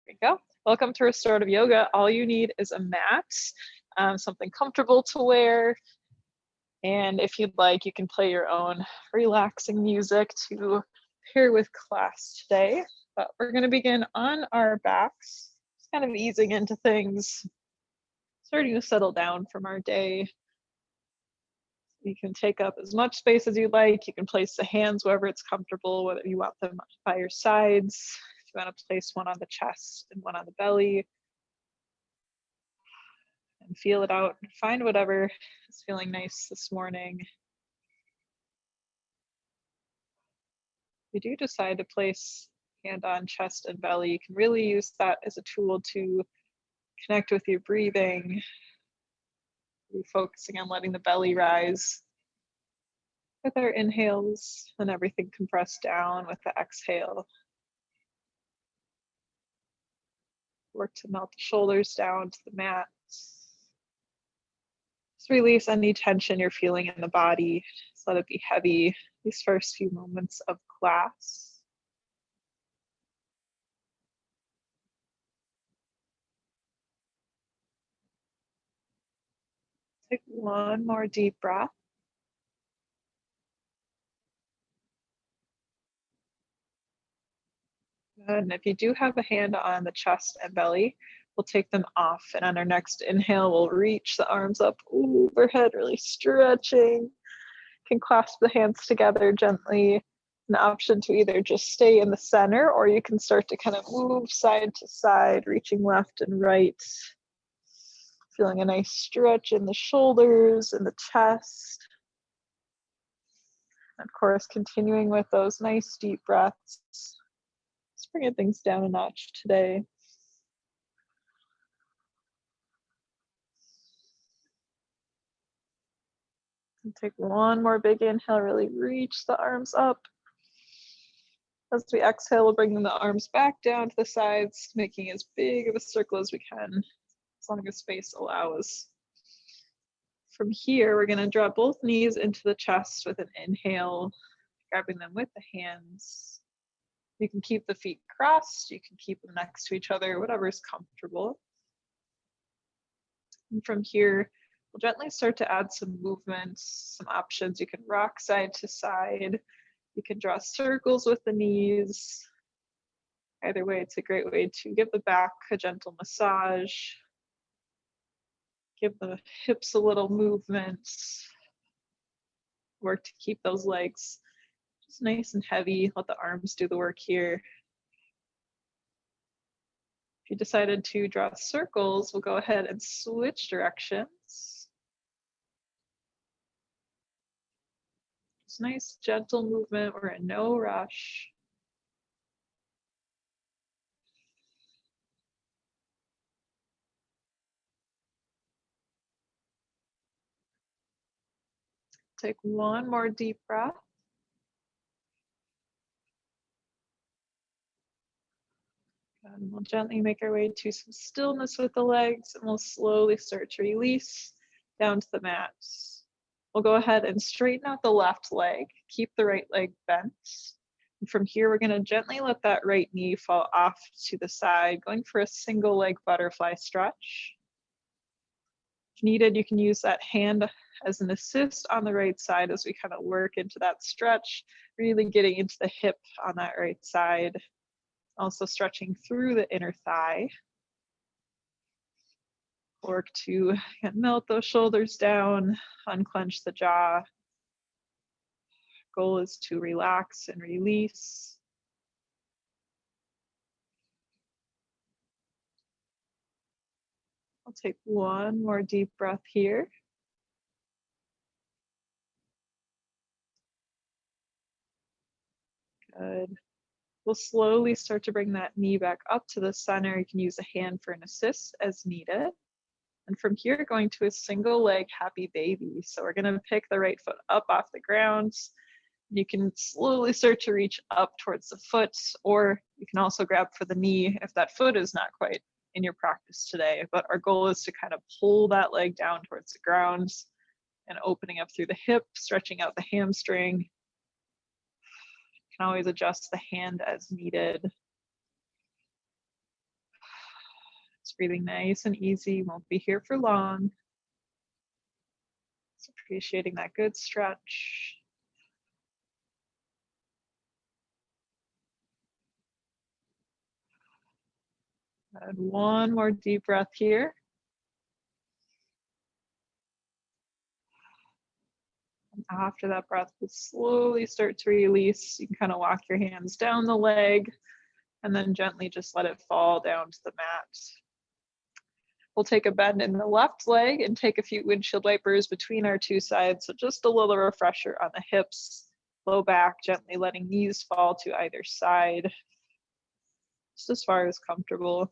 There you go. Welcome to Restorative Yoga. All you need is a mat, something comfortable to wear. And if you'd like, you can play your own relaxing music to pair with class today. But we're going to begin on our backs, just kind of easing into things, starting to settle down from our day. You can take up as much space as you like. You can place the hands wherever it's comfortable, whether you want them by your sides, if you want to place one on the chest and one on the belly. And feel it out. Find whatever is feeling nice this morning. If you do decide to place hand on chest and belly, you can really use that as a tool to connect with your breathing. We're focusing on letting the belly rise with our inhales and everything compressed down with the exhale. Work to melt the shoulders down to the mat. Just release any tension you're feeling in the body. Just let it be heavy these first few moments of class. Take one more deep breath. Good. And if you do have a hand on the chest and belly, we'll take them off. And on our next inhale, we'll reach the arms up overhead, really stretching. You can clasp the hands together gently. An option to either just stay in the center, or you can start to kind of move side to side, reaching left and right. Feeling a nice stretch in the shoulders and the chest. And of course, continuing with those nice deep breaths. Just bringing things down a notch today. And take one more big inhale, really reach the arms up. As we exhale, we'll bring the arms back down to the sides, making as big of a circle as we can, as long as space allows. From here, we're going to draw both knees into the chest with an inhale, grabbing them with the hands. You can keep the feet crossed, you can keep them next to each other, whatever is comfortable. And from here, we'll gently start to add some movements, some options. You can rock side to side. You can draw circles with the knees. Either way, it's a great way to give the back a gentle massage. Give the hips a little movement. Work to keep those legs just nice and heavy. Let the arms do the work here. If you decided to draw circles, we'll go ahead and switch directions. Just nice, gentle movement. We're in no rush. Take one more deep breath. And we'll gently make our way to some stillness with the legs, and we'll slowly start to release down to the mat. We'll go ahead and straighten out the left leg, keep the right leg bent. And from here, we're going to gently let that right knee fall off to the side, going for a single leg butterfly stretch. If needed, you can use that hand as an assist on the right side as we kind of work into that stretch, really getting into the hip on that right side. Also stretching through the inner thigh. Work to melt those shoulders down, unclench the jaw. Goal is to relax and release. I'll take one more deep breath here. Good. We'll slowly start to bring that knee back up to the center. You can use a hand for an assist as needed. And from here, going to a single leg happy baby. So we're going to pick the right foot up off the ground. You can slowly start to reach up towards the foot, or you can also grab for the knee if that foot is not quite in your practice today. But our goal is to kind of pull that leg down towards the ground and opening up through the hip, stretching out the hamstring. You can always adjust the hand as needed. Breathing nice and easy, won't be here for long. Just appreciating that good stretch. And one more deep breath here. And after that breath, we'll slowly start to release. You can kind of walk your hands down the leg and then gently just let it fall down to the mat. We'll take a bend in the left leg and take a few windshield wipers between our two sides. So just a little refresher on the hips, low back, gently letting knees fall to either side, just as far as comfortable.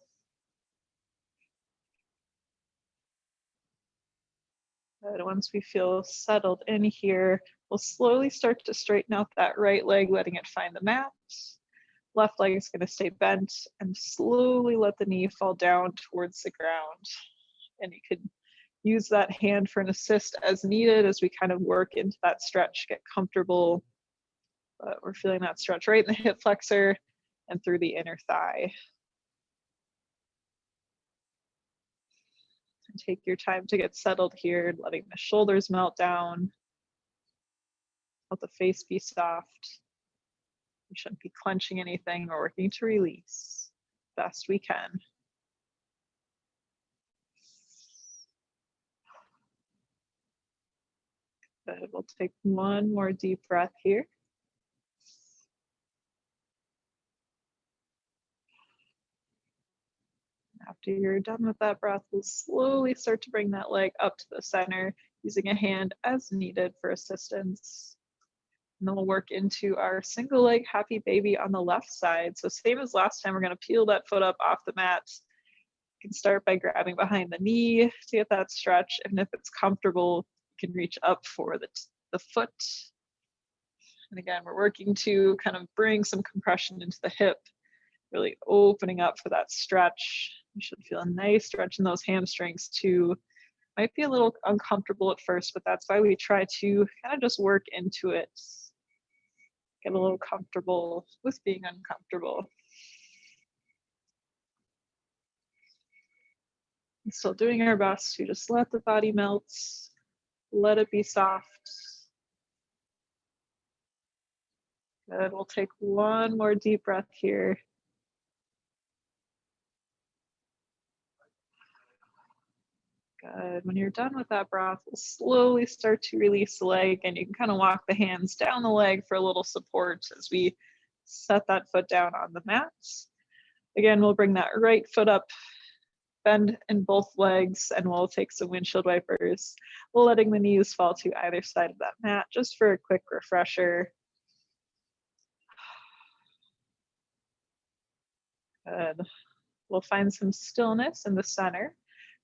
And once we feel settled in here, we'll slowly start to straighten out that right leg, letting it find the mat. Left leg is going to stay bent, and slowly let the knee fall down towards the ground. And you could use that hand for an assist as needed as we kind of work into that stretch, get comfortable. But we're feeling that stretch right in the hip flexor and through the inner thigh. And take your time to get settled here, letting the shoulders melt down. Let the face be soft. We shouldn't be clenching anything or working to release best we can. Good. We'll take one more deep breath here. After you're done with that breath, we'll slowly start to bring that leg up to the center, using a hand as needed for assistance. And then we'll work into our single leg happy baby on the left side. So same as last time, we're going to peel that foot up off the mat. You can start by grabbing behind the knee to get that stretch. And if it's comfortable, you can reach up for the foot. And again, we're working to kind of bring some compression into the hip, really opening up for that stretch. You should feel a nice stretch in those hamstrings too. Might be a little uncomfortable at first, but that's why we try to kind of just work into it. Get a little comfortable with being uncomfortable. And still doing our best to just let the body melt, let it be soft. Good, we'll take one more deep breath here. Good. When you're done with that breath, we'll slowly start to release the leg, and you can kind of walk the hands down the leg for a little support as we set that foot down on the mat. Again, we'll bring that right foot up, bend in both legs, and we'll take some windshield wipers, letting the knees fall to either side of that mat just for a quick refresher. Good. We'll find some stillness in the center,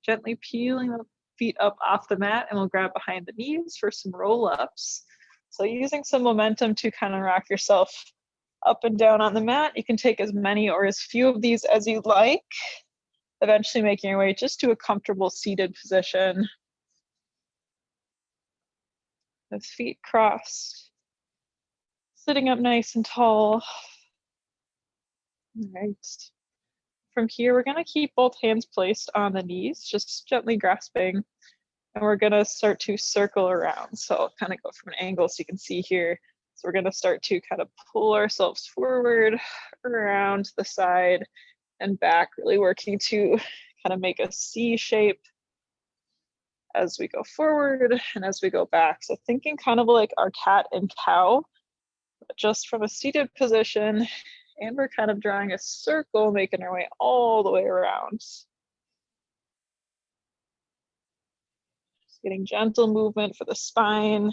gently peeling the feet up off the mat, and we'll grab behind the knees for some roll-ups. So using some momentum to kind of rock yourself up and down on the mat. You can take as many or as few of these as you like, eventually making your way just to a comfortable seated position. The feet crossed, sitting up nice and tall. All right. From here, we're going to keep both hands placed on the knees, just gently grasping, and we're going to start to circle around. So I'll kind of go from an angle so you can see here. So we're going to start to kind of pull ourselves forward, around the side and back, really working to kind of make a C shape as we go forward and as we go back. So thinking kind of like our cat and cow, but just from a seated position. And we're kind of drawing a circle, making our way all the way around. Just getting gentle movement for the spine,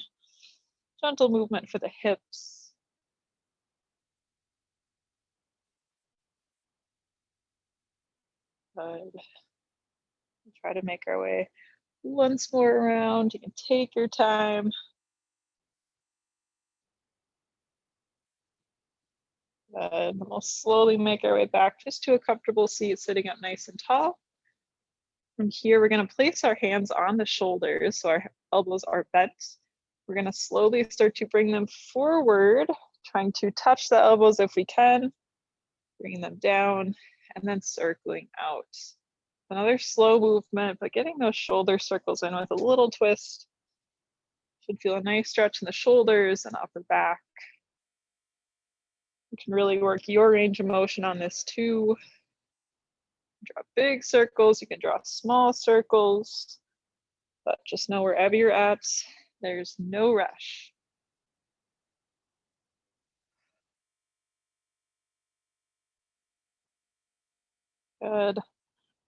gentle movement for the hips. Good. Try to make our way once more around. You can take your time. And we'll slowly make our way back just to a comfortable seat, sitting up nice and tall. From here, we're going to place our hands on the shoulders, so our elbows are bent. We're going to slowly start to bring them forward, trying to touch the elbows if we can, bringing them down, and then circling out. Another slow movement, but getting those shoulder circles in with a little twist. Should feel a nice stretch in the shoulders and upper back. You can really work your range of motion on this too. Draw big circles, you can draw small circles, but just know wherever you're at, there's no rush. Good.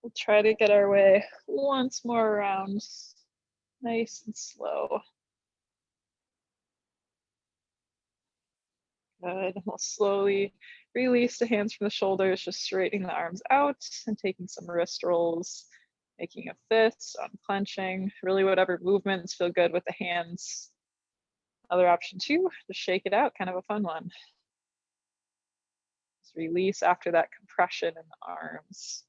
We'll try to get our way once more around, nice and slow. Good. We'll slowly release the hands from the shoulders, just straightening the arms out and taking some wrist rolls, making a fist, unclenching, really whatever movements feel good with the hands. Other option too, just shake it out, kind of a fun one. Just release after that compression in the arms.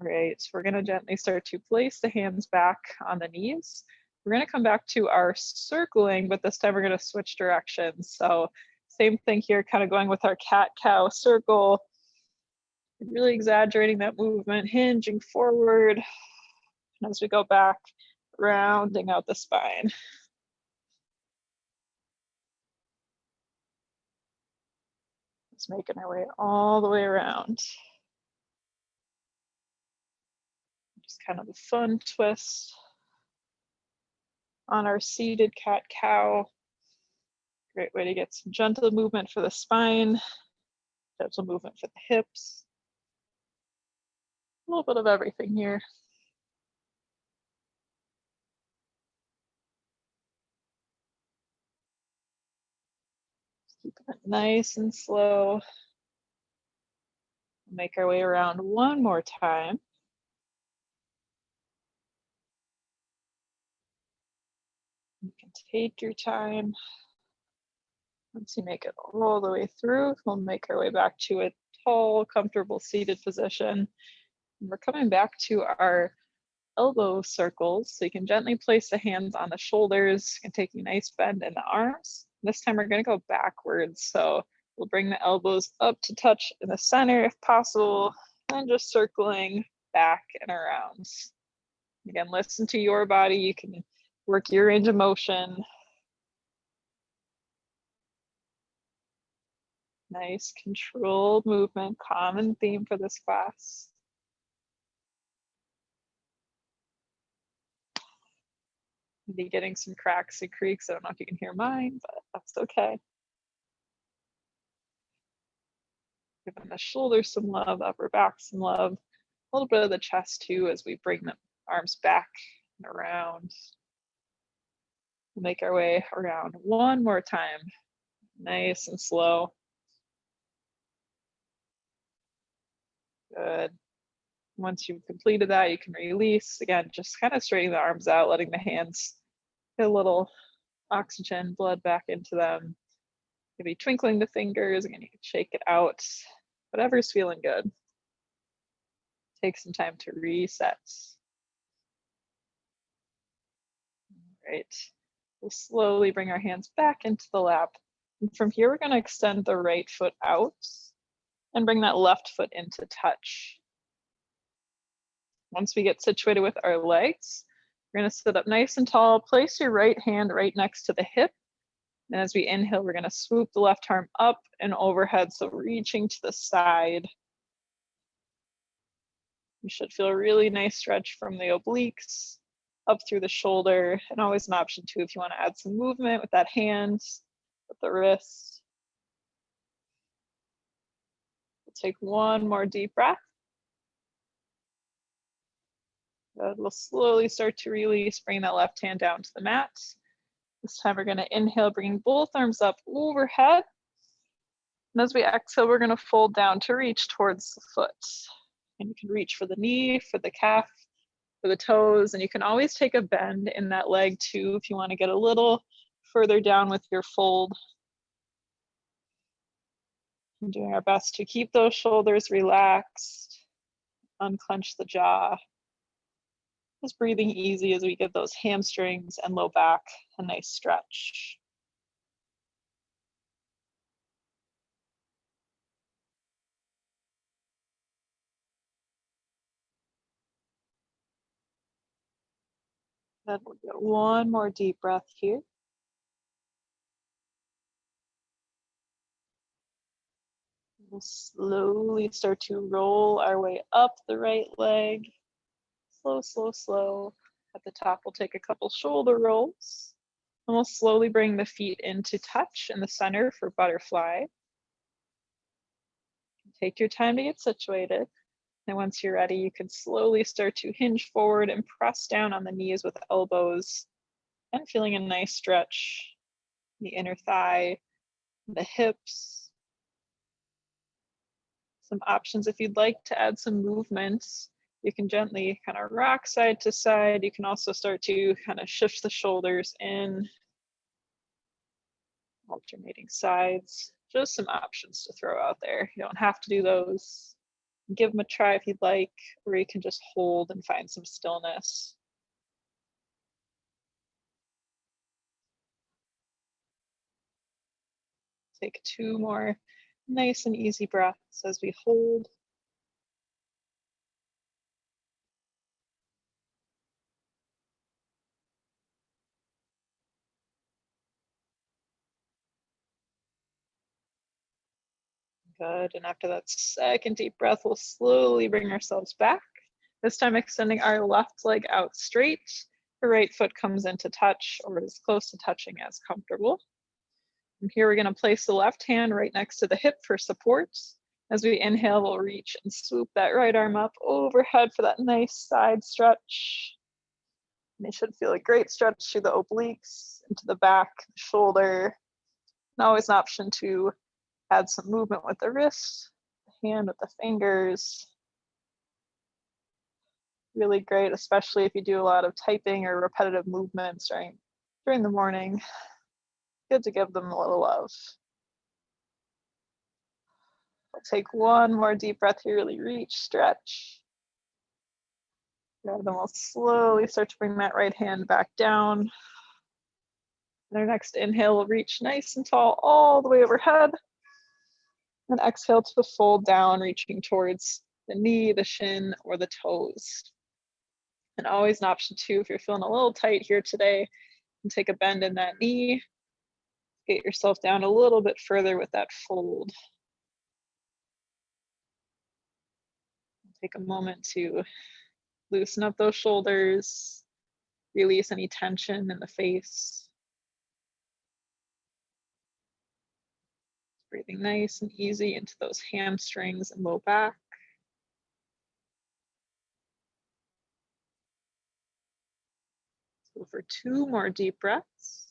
All right, so we're gonna gently start to place the hands back on the knees. We're gonna come back to our circling, but this time we're gonna switch directions. So same thing here, kind of going with our cat-cow circle, really exaggerating that movement, hinging forward. And as we go back, rounding out the spine. Just making our way all the way around. Just kind of a fun twist on our seated cat-cow. Great way to get some gentle movement for the spine, gentle movement for the hips. A little bit of everything here. Just keeping it nice and slow. Make our way around one more time. You can take your time. Once you make it all the way through, we'll make our way back to a tall, comfortable seated position. And we're coming back to our elbow circles. So you can gently place the hands on the shoulders and take a nice bend in the arms. This time we're going to go backwards. So we'll bring the elbows up to touch in the center if possible, and just circling back and around. Again, listen to your body. You can work your range of motion. Nice controlled movement, common theme for this class. Maybe getting some cracks and creaks. I don't know if you can hear mine, but that's okay. Giving the shoulders some love, upper back some love, a little bit of the chest too as we bring the arms back and around. We'll make our way around one more time, nice and slow. Good. Once you've completed that, you can release. Again, just kind of straightening the arms out, letting the hands get a little oxygen, blood back into them. Maybe twinkling the fingers. Again, you can shake it out. Whatever's feeling good. Take some time to reset. All right. We'll slowly bring our hands back into the lap. And from here, we're going to extend the right foot out and bring that left foot into touch. Once we get situated with our legs, we're going to sit up nice and tall. Place your right hand right next to the hip. And as we inhale, we're going to swoop the left arm up and overhead, so reaching to the side. You should feel a really nice stretch from the obliques up through the shoulder, and always an option too if you want to add some movement with that hand, with the wrist. We'll take one more deep breath. Good. We'll slowly start to release, bring that left hand down to the mat. This time we're going to inhale, bringing both arms up overhead. And as we exhale, we're going to fold down to reach towards the foot. And you can reach for the knee, for the calf, for the toes, and you can always take a bend in that leg too if you want to get a little further down with your fold. And doing our best to keep those shoulders relaxed, unclench the jaw. Just breathing easy as we give those hamstrings and low back a nice stretch. Good, we'll get one more deep breath here. We'll slowly start to roll our way up the right leg. Slow, slow, slow. At the top, we'll take a couple shoulder rolls. And we'll slowly bring the feet into touch in the center for butterfly. Take your time to get situated. And once you're ready, you can slowly start to hinge forward and press down on the knees with elbows and feeling a nice stretch in the inner thigh, the hips. Some options if you'd like to add some movements. You can gently kind of rock side to side. You can also start to kind of shift the shoulders in, alternating sides. Just some options to throw out there. You don't have to do those. Give them a try if you'd like, or you can just hold and find some stillness. Take 2 more nice and easy breaths as we hold. Good, and after that second deep breath, we'll slowly bring ourselves back. This time extending our left leg out straight. The right foot comes into touch or as close to touching as comfortable. From here, we're gonna place the left hand right next to the hip for support. As we inhale, we'll reach and swoop that right arm up overhead for that nice side stretch. And you should feel a great stretch through the obliques, into the back, the shoulder. And always an option to add some movement with the wrist, the hand with the fingers. Really great, especially if you do a lot of typing or repetitive movements during the morning. Good to give them a little love. We'll take one more deep breath here, really reach, stretch. And then we'll slowly start to bring that right hand back down. And our next inhale will reach nice and tall all the way overhead. And exhale to fold down, reaching towards the knee, the shin, or the toes. And always an option too, if you're feeling a little tight here today, and take a bend in that knee. Get yourself down a little bit further with that fold. Take a moment to loosen up those shoulders, release any tension in the face. Breathing nice and easy into those hamstrings and low back. Go for 2 more deep breaths.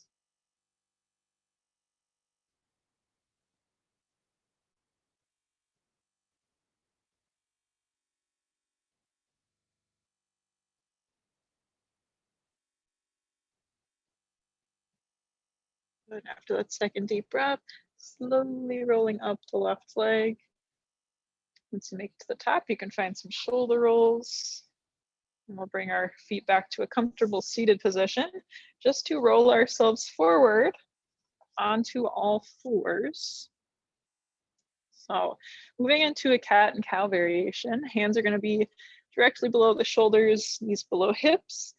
And after that second deep breath, slowly rolling up the left leg. Once you make it to the top, you can find some shoulder rolls. And we'll bring our feet back to a comfortable seated position, just to roll ourselves forward onto all fours. So moving into a cat and cow variation, hands are going to be directly below the shoulders, knees below hips.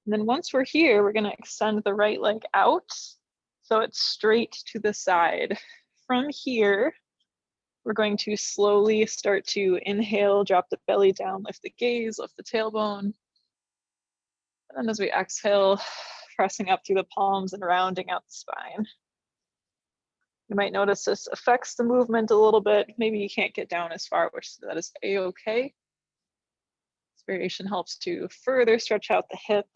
And then once we're here, we're going to extend the right leg out so it's straight to the side. From here, we're going to slowly start to inhale, drop the belly down, lift the gaze, lift the tailbone. And then as we exhale, pressing up through the palms and rounding out the spine. You might notice this affects the movement a little bit. Maybe you can't get down as far, which that is a-okay. This variation helps to further stretch out the hip.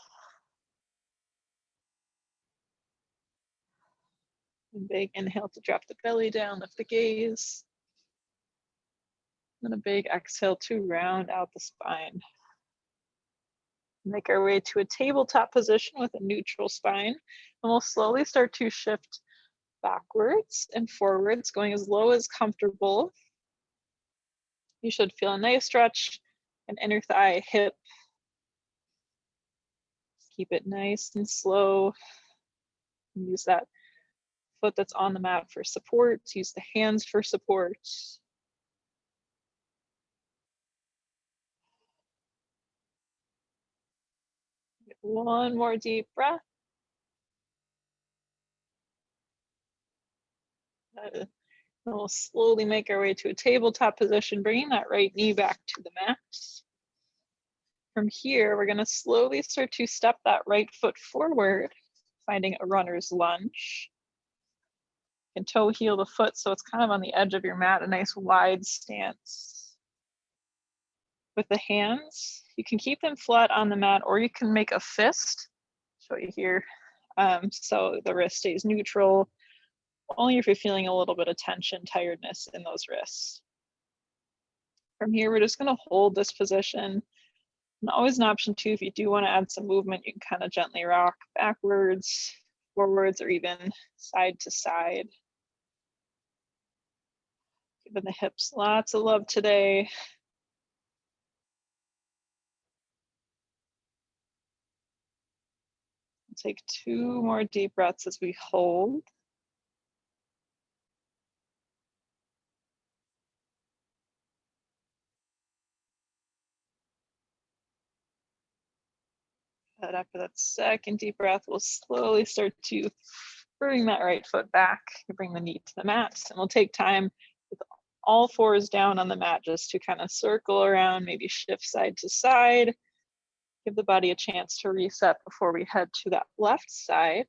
And big inhale to drop the belly down, lift the gaze. And a big exhale to round out the spine. Make our way to a tabletop position with a neutral spine. And we'll slowly start to shift backwards and forwards, going as low as comfortable. You should feel a nice stretch in inner thigh, hip. Keep it nice and slow. Use that foot that's on the mat for support. Use the hands for support. One more deep breath. And we'll slowly make our way to a tabletop position, bringing that right knee back to the mat. From here, we're going to slowly start to step that right foot forward, finding a runner's lunge. You can toe heel the foot so it's kind of on the edge of your mat, a nice wide stance. With the hands, you can keep them flat on the mat, or you can make a fist. Show you here. So the wrist stays neutral, only if you're feeling a little bit of tension, tiredness in those wrists. From here, we're just going to hold this position. And always an option too, if you do want to add some movement, you can kind of gently rock backwards, forwards, or even side to side. Giving the hips lots of love today. Take 2 more deep breaths as we hold. And after that second deep breath, we'll slowly start to bring that right foot back. Bring the knee to the mat, and we'll take time with all fours down on the mat just to kind of circle around, maybe shift side to side. Give the body a chance to reset before we head to that left side.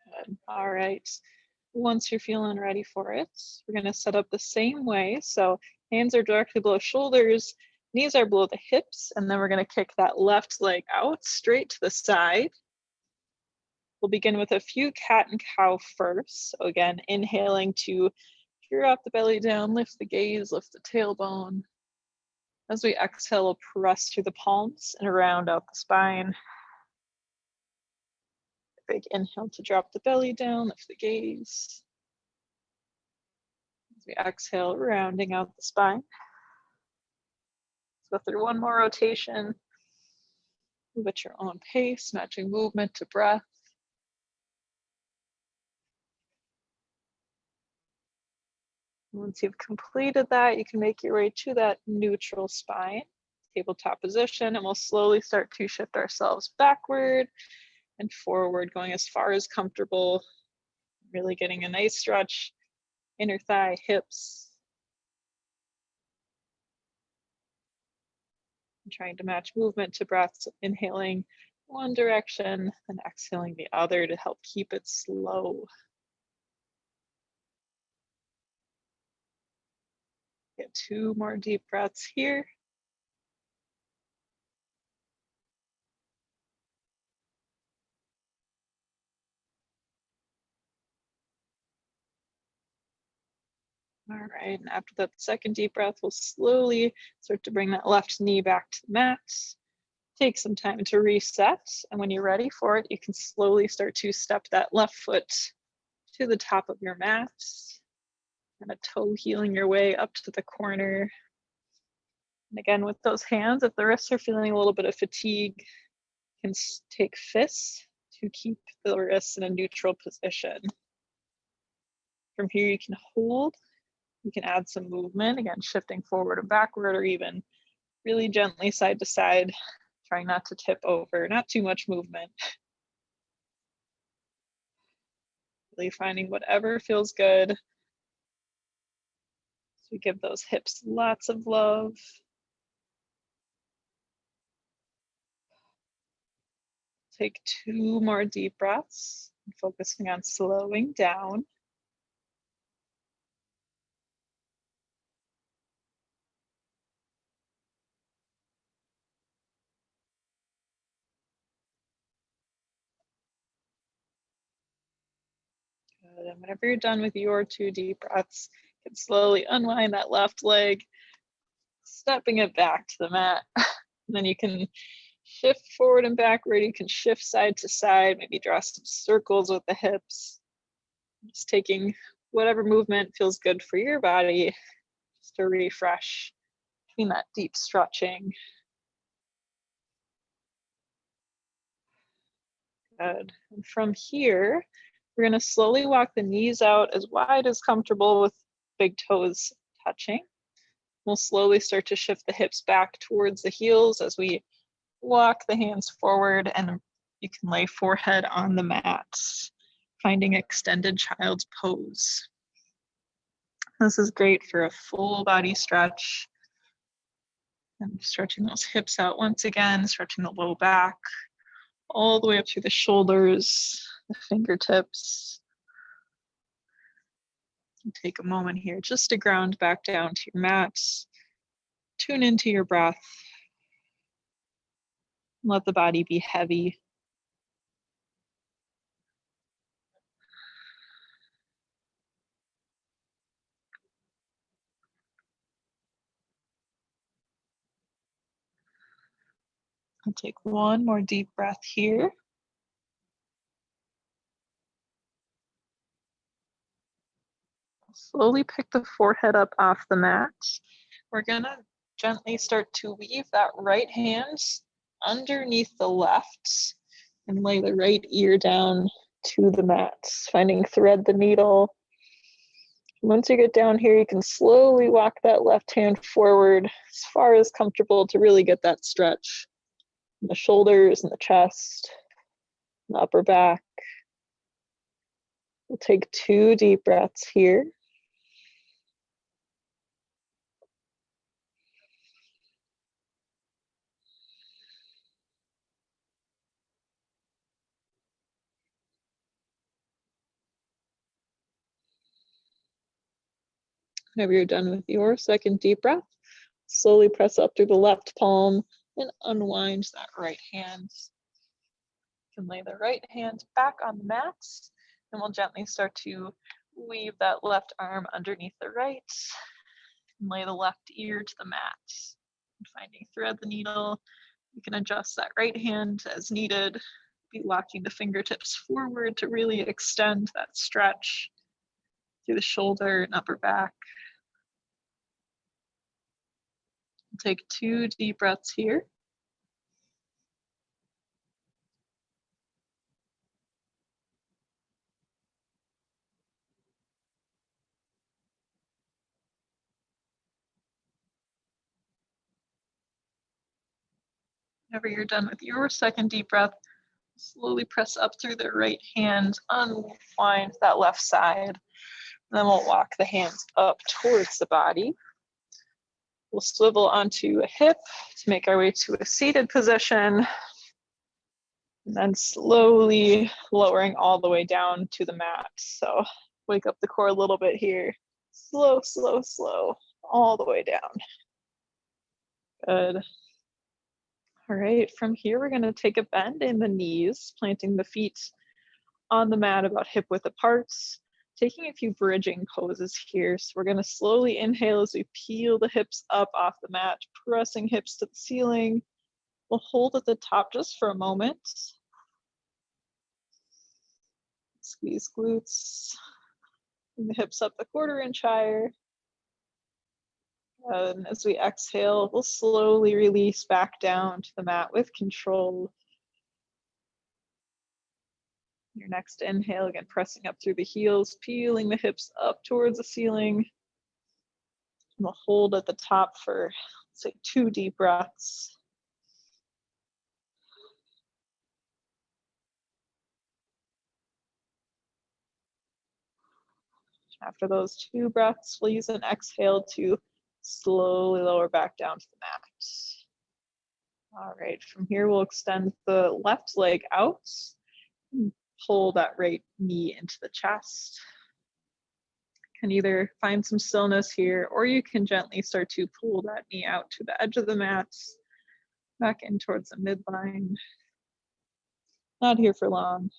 Good. All right. Once you're feeling ready for it, we're going to set up the same way. So hands are directly below shoulders, knees are below the hips, and then we're going to kick that left leg out straight to the side. We'll begin with a few cat and cow first. So again, inhaling to drop the belly down, lift the gaze, lift the tailbone. As we exhale, we'll press through the palms and round out the spine. Big inhale to drop the belly down, lift the gaze. As we exhale, rounding out the spine. Let's go through one more rotation. Move at your own pace, matching movement to breath. Once you've completed that, you can make your way to that neutral spine, tabletop position, and we'll slowly start to shift ourselves backward and forward, going as far as comfortable, really getting a nice stretch, inner thigh, hips. And trying to match movement to breath, so inhaling one direction and exhaling the other to help keep it slow. Get 2 more deep breaths here. All right, and after that second deep breath, we'll slowly start to bring that left knee back to the mat. Take some time to reset, and when you're ready for it, you can slowly start to step that left foot to the top of your mat, and a toe healing your way up to the corner. And again, with those hands, if the wrists are feeling a little bit of fatigue, you can take fists to keep the wrists in a neutral position. From here, you can hold. You can add some movement, again, shifting forward and backward, or even really gently side to side, trying not to tip over, not too much movement. Really finding whatever feels good. So we give those hips lots of love. Take 2 more deep breaths, focusing on slowing down. Good. And whenever you're done with your 2 deep breaths, you can slowly unwind that left leg, stepping it back to the mat. And then you can shift forward and backward. You can shift side to side, maybe draw some circles with the hips. Just taking whatever movement feels good for your body, just to refresh, doing that deep stretching. Good. And from here, we're going to slowly walk the knees out as wide as comfortable with big toes touching. We'll slowly start to shift the hips back towards the heels as we walk the hands forward, and you can lay forehead on the mat, finding extended child's pose. This is great for a full body stretch. And stretching those hips out once again, stretching the low back, all the way up through the shoulders, the fingertips. And take a moment here just to ground back down to your mats. Tune into your breath. Let the body be heavy. I'll take one more deep breath here. Slowly pick the forehead up off the mat. We're gonna gently start to weave that right hand underneath the left and lay the right ear down to the mat, finding thread the needle. Once you get down here, you can slowly walk that left hand forward as far as comfortable to really get that stretch in the shoulders and the chest, and the upper back. We'll take 2 deep breaths here. Whenever you're done with your second deep breath, slowly press up through the left palm and unwind that right hand. You can lay the right hand back on the mat, and we'll gently start to weave that left arm underneath the right and lay the left ear to the mat. And finding thread the needle, you can adjust that right hand as needed, be locking the fingertips forward to really extend that stretch through the shoulder and upper back. Take 2 deep breaths here. Whenever you're done with your second deep breath, slowly press up through the right hand, unwind that left side, and then we'll walk the hands up towards the body. We'll swivel onto a hip to make our way to a seated position, and then slowly lowering all the way down to the mat. So wake up the core a little bit here. Slow, slow, slow, all the way down. Good. All right, from here, we're gonna take a bend in the knees, planting the feet on the mat about hip width apart, taking a few bridging poses here. So we're gonna slowly inhale as we peel the hips up off the mat, pressing hips to the ceiling. We'll hold at the top just for a moment. Squeeze glutes, bring the hips up a 1/4 inch higher. And as we exhale, we'll slowly release back down to the mat with control. Your next inhale, again, pressing up through the heels, peeling the hips up towards the ceiling. And we'll hold at the top for, say, 2 deep breaths. After those 2 breaths, we'll use an exhale to slowly lower back down to the mat. All right, from here, we'll extend the left leg out. Pull that right knee into the chest. Can either find some stillness here, or you can gently start to pull that knee out to the edge of the mat, back in towards the midline. Not here for long.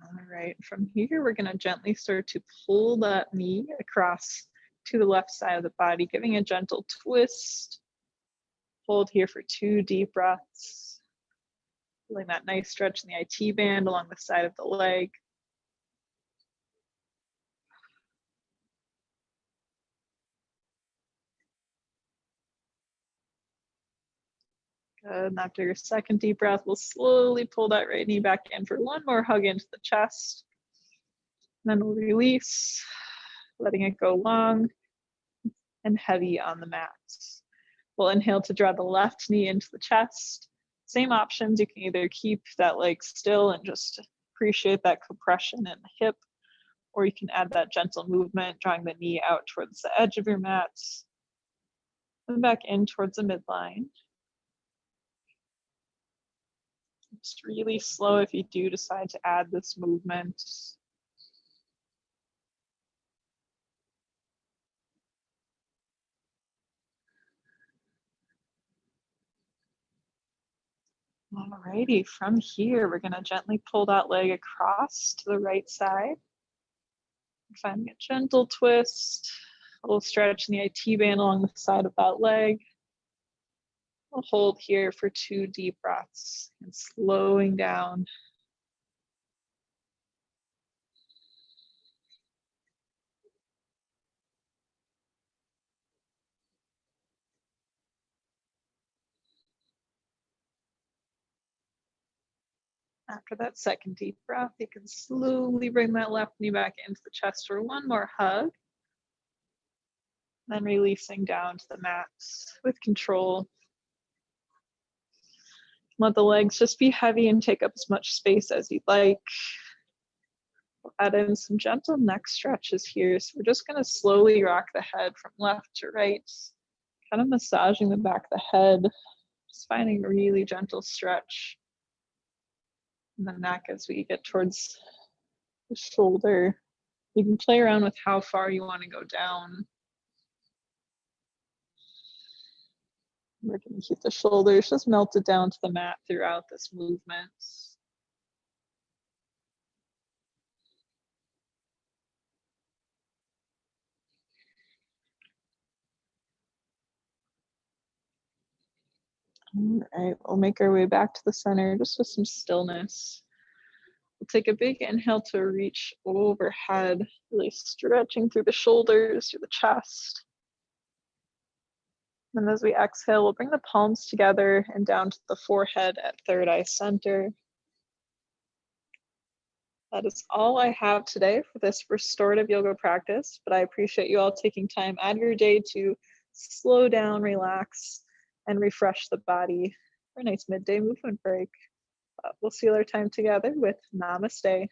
All right, from here, we're gonna gently start to pull that knee across to the left side of the body, giving a gentle twist. Hold here for 2 deep breaths. Feeling that nice stretch in the IT band along the side of the leg. Good. And after your second deep breath, we'll slowly pull that right knee back in for one more hug into the chest. And then we'll release, letting it go long and heavy on the mat. We'll inhale to draw the left knee into the chest. Same options, you can either keep that leg still and just appreciate that compression in the hip, or you can add that gentle movement, drawing the knee out towards the edge of your mat and back in towards the midline. Just really slow if you do decide to add this movement. Alrighty, from here, we're gonna gently pull that leg across to the right side. Finding a gentle twist, a little stretch in the IT band along the side of that leg. We'll hold here for 2 deep breaths and slowing down. After that second deep breath, you can slowly bring that left knee back into the chest for one more hug. Then releasing down to the mat with control. Let the legs just be heavy and take up as much space as you'd like. We'll add in some gentle neck stretches here. So we're just going to slowly rock the head from left to right, kind of massaging the back of the head, just finding a really gentle stretch in the neck as we get towards the shoulder. You can play around with how far you want to go down. We're going to keep the shoulders just melted down to the mat throughout this movement. All right, we'll make our way back to the center just with some stillness. We'll take a big inhale to reach overhead, really stretching through the shoulders, through the chest. And as we exhale, we'll bring the palms together and down to the forehead at third eye center. That is all I have today for this restorative yoga practice, but I appreciate you all taking time out of your day to slow down, relax, and refresh the body for a nice midday movement break. We'll seal our time together with Namaste.